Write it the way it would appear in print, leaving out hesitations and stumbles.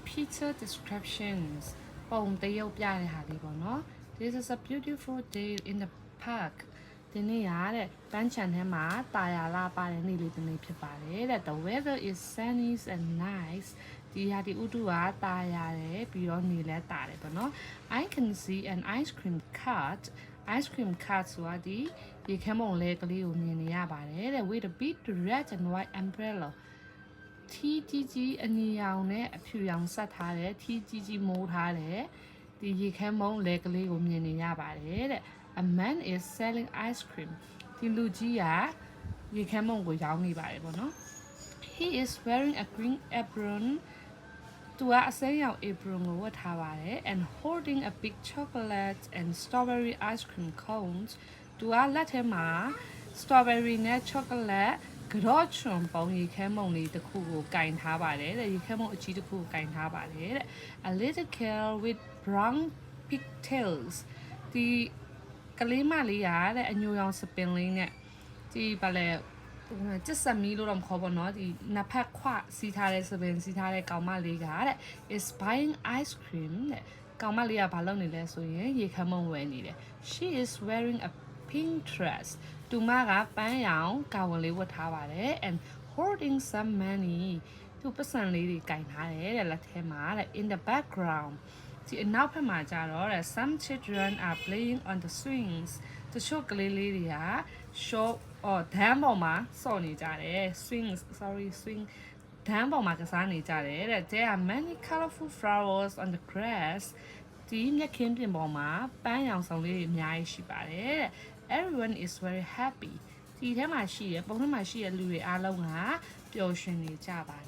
picture descriptions ပုံတရုပ်ပြတဲ့ဟာလေးပေါ့နော် This is a beautiful day in the park ဒီနေ့ရတဲ့ပန်းချံထဲမှာတာယာလာပါတဲ့နေ့လေးတစ်နေ့ဖြစ်ပါတယ်တဲ့ The weather is sunny and nice ဒီဟာဒီဥတုကတာယာတယ်ပြီးတော့နေလဲတာတယ်ပေါ့နော် I can see an ice cream cart ice cream cart ဆိုတာဒီရေခဲမုံလဲကလေးကိုမြင်နေရပါတယ်တဲ့ with a big red and white umbrella ထီးကြီးကြီးအနီရောင်နဲ့အဖြူရောင်ဆက်ထားတယ်ထီးကြီးကြီးမိုးထားတယ်ဒီရေခဲမုံလဲကလေးကိုမြင်နေရပါတယ်တဲ့ A man is selling ice cream ဒီလူကြီးကရေခဲမုံကိုရောင်းနေပါတယ်ပေါ့နော် He is wearing a green apron သူကအစိမ်းရောင် apron ကိုဝတ်ထားပါတယ် and holding a big chocolate and strawberry ice cream cones သူကလက်ထဲမှာ strawberry နဲ့ chocolate ကြော့ချွန်ပုံရေခဲမုံလေးတစ်ခုကိုကင်ထားပါတယ်တဲ့ရေခဲမုံအကြီးတစ်ခုကိုကင်ထားပါတယ်တဲ့ A little girl with brown pigtails ဒီကလေးမလေးရတဲ့အညိုရောင်စပင်လေးနဲ့ဒီဘာလဲကျက်စမီလို့တော့မခေါ်ပါတော့ဒီနှစ်ဖက်ခွစီးထားတဲ့စပင်စီးထားတဲ့ကောင်မလေးကတဲ့ is buying ice cream တဲ့ကောင်မလေးကဘာလုပ်နေလဲဆိုရင်ရေခဲမုံဝယ်နေတယ် She is wearing a pink dress သူမကပန်းရောင်ကာဝန်လေးဝတ်ထားပါတယ် and holding some money သူပတ်စံလေးတွေကင်ထားတယ်တဲ့လက်ထဲမှာတဲ့ in the background ဒီအနောက်ဘက်မှာကျတော့တဲ့ some children are playing on the swings တချို့ကလေးလေးတွေက short or ဒန်းပေါ်မှာစော့နေကြတယ် swing ဒန်းပေါ်မှာကစားနေကြတယ်တဲ့ there are many colorful flowers on the grass ဒီမြက်ခင်းပြင်ပေါ်မှာပန်းရောင်ဆောင်လေးတွေအများကြီးရှိပါတယ်တဲ့ everyone is very happy ဒီထဲမှာရှိရပုံထဲမှာရှိရလူတွေအားလုံးကပျော်ရွှင်နေကြပါတယ်